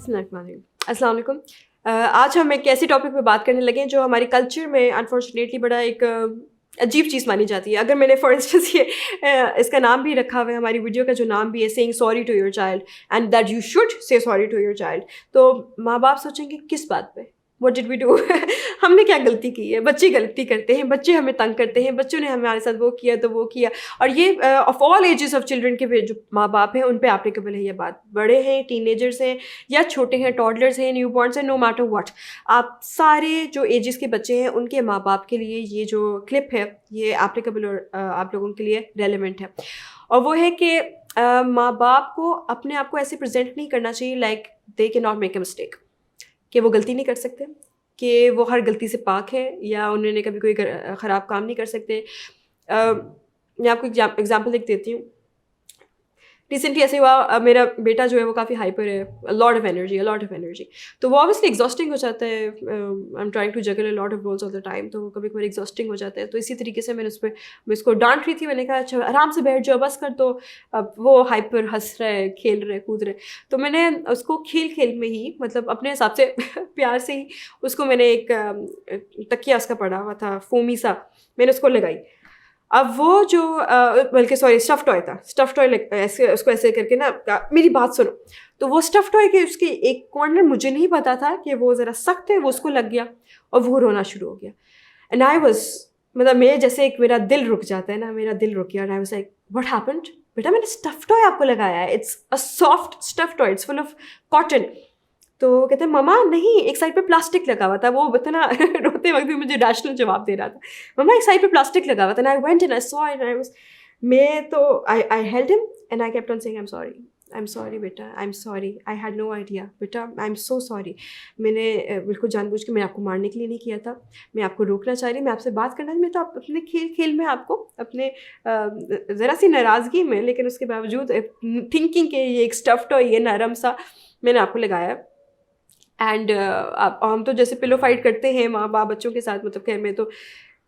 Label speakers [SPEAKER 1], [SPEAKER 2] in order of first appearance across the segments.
[SPEAKER 1] अस्सलाम वालेकुम। आज हम एक ऐसे टॉपिक पे बात करने लगे हैं जो हमारे कल्चर में अनफॉर्चुनेटली बड़ा एक अजीब चीज़ मानी जाती है। अगर मैंने फॉर इंस्टेंस ये इसका नाम भी रखा हुआ है, हमारी वीडियो का जो नाम भी है, saying sorry to your child and that you should say sorry to your child. तो माँ बाप सोचेंगे किस बात पे, व्हाट डिड वी डू हमने क्या गलती की है। बच्चे गलती करते हैं, बच्चे हमें तंग करते हैं, बच्चों ने हमारे साथ वो किया तो वो किया। और ये of all ages of children के जो माँ बाप हैं उन पे एप्लीकेबल है ये बात। बड़े हैं, टीनेजर्स हैं या छोटे हैं, टॉडलर्स हैं, न्यूबॉर्न्स हैं, नो मैटर व्हाट, आप सारे जो एजेस के बच्चे हैं उनके माँ बाप के लिए ये जो क्लिप है ये एप्लीकेबल और आप लोगों के लिए रेलिवेंट है। और वो है कि माँ बाप को अपने आप को ऐसे प्रेजेंट नहीं करना चाहिए like they can not make a mistake, कि वो गलती नहीं कर सकते, कि वो हर गलती से पाक है या उन्होंने कभी कोई ख़राब काम नहीं कर सकते। मैं आपको एग्जांपल देती हूँ। रिसेंटली ऐसे हुआ, मेरा बेटा जो है वो काफ़ी हाइपर है, लॉट ऑफ एनर्जी, तो वो ऑब्वियसली एग्जॉस्टिंग हो जाता है। I am trying to juggle a lot of roles all the time, तो कभी कभी एग्जॉस्टिंग हो जाता है। तो इसी तरीके से मैं उसको डांट रही थी। मैंने कहा अच्छा आराम से बैठ जाओ, बस कर। तो अब वो हाइपर हंस रहा है, खेल रहे, कूद रहे। तो मैंने उसको खेल में ही, मतलब अपने हिसाब से प्यार से ही उसको मैंने एक तकिया उसका पड़ा हुआ था फोमी सा, मैंने उसको लगाई। अब वो जो बल्कि सॉरी स्टफ़ टॉय ऐसे उसको ऐसे करके ना, मेरी बात सुनो। तो वो स्टफ़ टॉय के उसके एक कॉर्नर मुझे नहीं पता था कि वो ज़रा सख्त है, वो उसको लग गया और वो रोना शुरू हो गया। एंड आई वाज, मतलब मैं जैसे एक मेरा दिल रुक जाता है ना, मेरा दिल रुक गया। And I was like what happened? बेटा मैंने स्टफ़ टॉय आपको लगाया है, it's a soft stuff toy, it's full of cotton. तो कहते हैं ममा नहीं, एक साइड पे प्लास्टिक लगा हुआ था। वो इतना रोते वक्त भी मुझे रैशनल जवाब दे रहा था, ममा एक साइड पे प्लास्टिक लगा हुआ था। I went and I saw it, I was, मैं तो I held him and I kept on saying I am sorry बेटा, I am sorry, I had no idea बेटा, आई एम सो सॉरी। मैंने बिल्कुल जानबूझ के, मैंने आपको मारने के लिए नहीं किया था, मैं आपको रोकना चाह रही, मैं आपसे बात करना, मैं तो आप अपने खेल में आपको अपने ज़रा सी नाराज़गी में, लेकिन उसके बावजूद थिंकिंग के ये एक स्टफ़ टॉय, ये नरम सा मैंने आपको लगाया। एंड हम तो जैसे पिलो फाइट करते हैं माँ बाप बच्चों के साथ, मतलब खैर मैं तो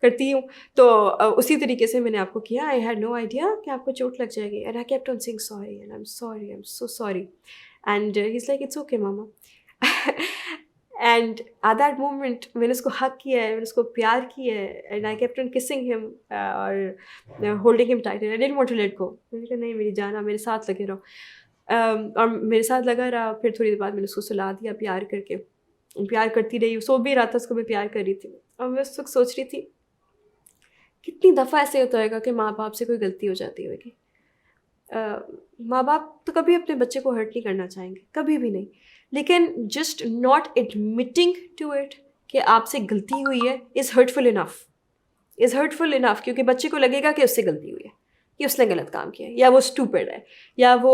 [SPEAKER 1] करती हूँ, तो उसी तरीके से मैंने आपको किया। आई हैड नो आइडिया कि आपको चोट लग जाएगी। And I kept on saying sorry and I am so sorry. And he is like it's okay mama. And at that moment मैंने उसको हक किया है, मैंने उसको प्यार किया है। And I kept on kissing him और holding him tight. I didn't want to let go. मैंने कहा नहीं मेरी जान, मेरे साथ लगे रहो। और मेरे साथ लगा रहा। फिर थोड़ी देर बाद मैंने उसको सुला दिया प्यार करके, प्यार करती रही। सो भी रहा था, उसको मैं प्यार कर रही थी। और मैं उस वक्त सोच रही थी कितनी दफ़ा ऐसे होता होगा कि माँ बाप से कोई गलती हो जाती होगी। माँ बाप तो कभी अपने बच्चे को हर्ट नहीं करना चाहेंगे, कभी भी नहीं, लेकिन just not admitting to it कि आपसे गलती हुई है इज़ हर्टफुल इनफ, क्योंकि बच्चे को लगेगा कि उससे गलती हुई है, कि उसने गलत काम किया है, या वो स्टूपिड है, या वो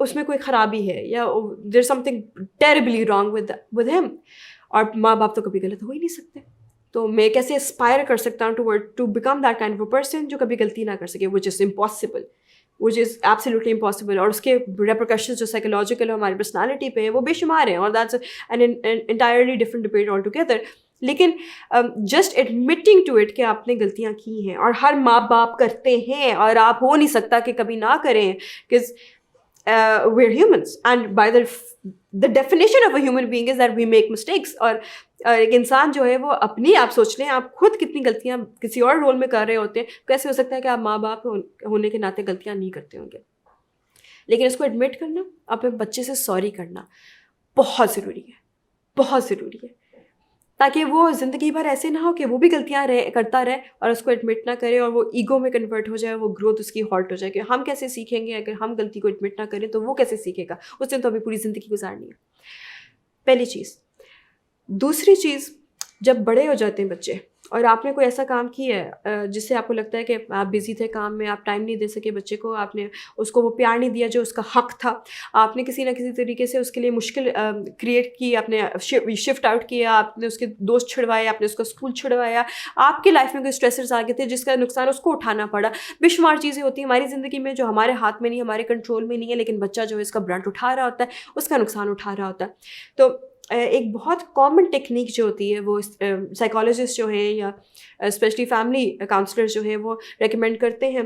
[SPEAKER 1] उसमें कोई ख़राबी है, या there something terribly wrong with him. और माँ बाप तो कभी गलत हो ही नहीं सकते। तो मैं कैसे एस्पायर कर सकता हूँ to become that kind of a person जो कभी गलती ना कर सके, विच इज़ एब्सोल्युटली इम्पॉसिबल। और उसके रेपरकशंस जो साइकोलॉजिकल हमारी पर्सनालिटी पे हैं वो बेशुमार हैं, और that's an entirely different debate all together. लेकिन जस्ट एडमिटिंग टू इट कि आपने गलतियाँ की हैं, और हर माँ बाप करते हैं, और आप हो नहीं सकता कि कभी ना करें, because we're humans and by the definition of a human being is that we make mistakes। और एक इंसान जो है वो अपनी, आप सोच लें आप खुद कितनी गलतियां किसी और रोल में कर रहे होते हैं, कैसे हो सकता है कि आप माँ बाप होने के नाते गलतियां नहीं करते होंगे। लेकिन इसको एडमिट करना, अपने बच्चे से सॉरी करना बहुत ज़रूरी है, ताकि वो ज़िंदगी भर ऐसे ना हो कि वो भी गलतियाँ करता रहे और उसको एडमिट ना करे, और वो ईगो में कन्वर्ट हो जाए, वो ग्रोथ उसकी हॉल्ट हो जाए। कि हम कैसे सीखेंगे अगर हम गलती को एडमिट ना करें, तो वो कैसे सीखेगा? उसने तो अभी पूरी ज़िंदगी गुजारनी है। पहली चीज़। दूसरी चीज़, जब बड़े हो जाते हैं बच्चे और आपने कोई ऐसा काम किया है जिससे आपको लगता है कि आप बिज़ी थे काम में, आप टाइम नहीं दे सके बच्चे को, आपने उसको वो प्यार नहीं दिया जो उसका हक था, आपने किसी ना किसी तरीके से उसके लिए मुश्किल क्रिएट की, आपने शिफ्ट आउट किया, आपने उसके दोस्त छुड़वाए, आपने उसका स्कूल छुड़वाया, आपके लाइफ में कोई स्ट्रेसर्स आ गए थे जिसका नुकसान उसको उठाना पड़ा। बेशुमार चीज़ें होती हैं हमारी ज़िंदगी में जो हमारे हाथ में नहीं, हमारे कंट्रोल में नहीं है, लेकिन बच्चा जो है इसका ब्रंट उठा रहा होता है, उसका नुकसान उठा रहा होता है। तो एक बहुत कॉमन टेक्निक जो होती है वो साइकोलॉजिस्ट जो हैं या स्पेशली फैमिली काउंसलर्स जो हैं वो रेकमेंड करते हैं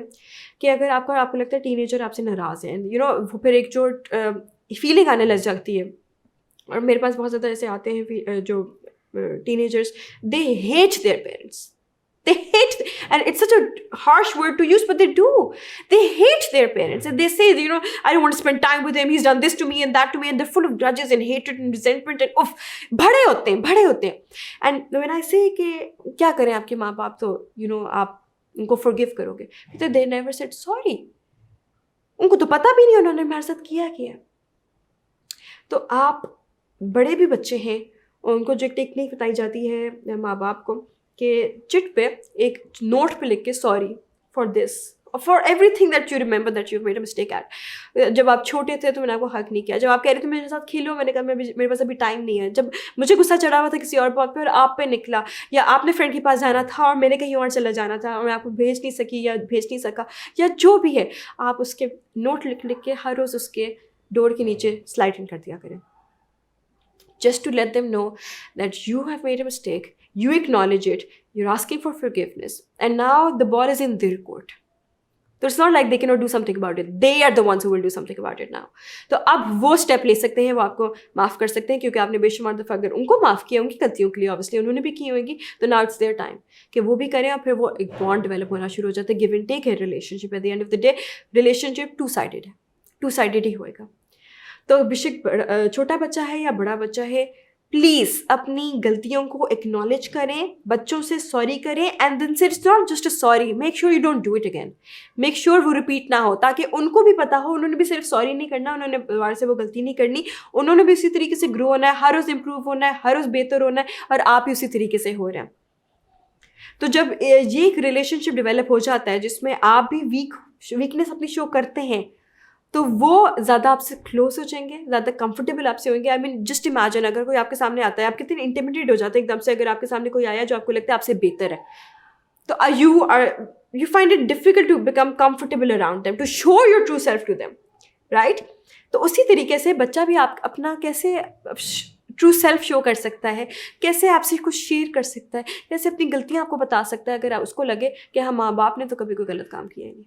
[SPEAKER 1] कि अगर आपको लगता है टीनेजर आपसे नाराज़ है, फिर एक जो फीलिंग आने लग जाती है। और मेरे पास बहुत ज़्यादा ऐसे आते हैं जो teenagers, they hate their parents, they hate, and it's such a harsh word to use, but they do, they hate their parents, and they say, I don't want to spend time with him, he's done this to me and that to me, and they're full of grudges and hatred and resentment and uff, बड़े होते हैं। And when I say कि क्या करें आपके माँ बाप, तो आप उनको forgive करोगे, तो they never said sorry, उनको तो पता भी नहीं उन्होंने हमारे साथ किया। तो आप बड़े भी बच्चे हैं, उनको जो टेक्निक बताई जाती है माँ बाप को कि चिट पे एक नोट पे लिख के sorry for this, for everything that you remember that you made a mistake at. जब आप छोटे थे तो मैंने आपको हक नहीं किया, जब आप कह रहे थे मेरे साथ खेलो, मैंने कहा मेरे पास अभी टाइम नहीं है, जब मुझे गुस्सा चढ़ा हुआ था किसी और बात पे और आप पे निकला, या आपने फ्रेंड के पास जाना था और मैंने कहीं और चला जाना था और मैं आपको भेज नहीं सकी या भेज नहीं सका, या जो भी है, आप उसके नोट लिख के हर रोज़ उसके डोर के नीचे स्लाइड इन कर दिया करें, just to let them know that you have made a mistake, you acknowledge it, you're asking for forgiveness, and now the ball is in their court. So it's not like they cannot do something about it, they are the ones who will do something about it now. तो अब वो step ले सकते हैं, वो आपको माफ़ कर सकते हैं, क्योंकि आपने बेशुमार दफ़ा अगर उनको माफ़ किया उनकी गलतियों के लिए, ऑब्वियसली उन्होंने भी की होगी, तो नाउ इट्स देयर टाइम कि वो भी करें, और फिर वो एक बॉन्ड डेवलप होना शुरू हो जाता है। गिव एंड टेक है relationship, at the end of the day relationship two sided है, टू साइडेड ही होएगा। तो बेशक छोटा बच्चा है या बड़ा बच्चा है, प्लीज़ अपनी गलतियों को एक्नॉलेज करें, बच्चों से सॉरी करें, एंड देन से it's not just a sorry, make sure you don't do it again, make sure वो रिपीट ना हो, ताकि उनको भी पता हो, उन्होंने भी सिर्फ सॉरी नहीं करना, उन्होंने दोबारा से वो गलती नहीं करनी, उन्होंने भी उसी तरीके से ग्रो होना है, हर रोज़ इम्प्रूव होना है, हर रोज़ बेहतर होना है, और आप भी उसी तरीके से हो रहे हैं। तो जब ये एक रिलेशनशिप डेवलप हो जाता है जिसमें आप भी वीकनेस अपनी शो करते हैं, तो वो ज़्यादा आपसे क्लोज हो जाएंगे, ज़्यादा कंफर्टेबल आपसे होंगे। आई मीन जस्ट इमेजिन, अगर कोई आपके सामने आता है, आप कितने इंटिमिडेट हो जाते हैं एकदम से, अगर आपके सामने कोई आया जो आपको लगता है आपसे बेहतर है, तो you find it difficult to become comfortable around them, to show your true self to them, right? तो उसी तरीके से बच्चा भी आप अपना कैसे ट्रू सेल्फ शो कर सकता है, कैसे आपसे कुछ शेयर कर सकता है, कैसे अपनी गलतियाँ आपको बता सकता है, अगर उसको लगे कि हाँ माँ बाप ने तो कभी कोई गलत काम किया ही नहीं।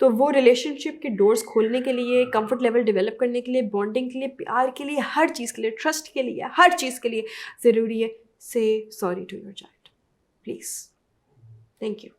[SPEAKER 1] तो वो रिलेशनशिप के डोर्स खोलने के लिए, कंफर्ट लेवल डेवलप करने के लिए, बॉन्डिंग के लिए, प्यार के लिए, हर चीज़ के लिए, ट्रस्ट के लिए, हर चीज़ के लिए ज़रूरी है say sorry to your child, please. Thank you.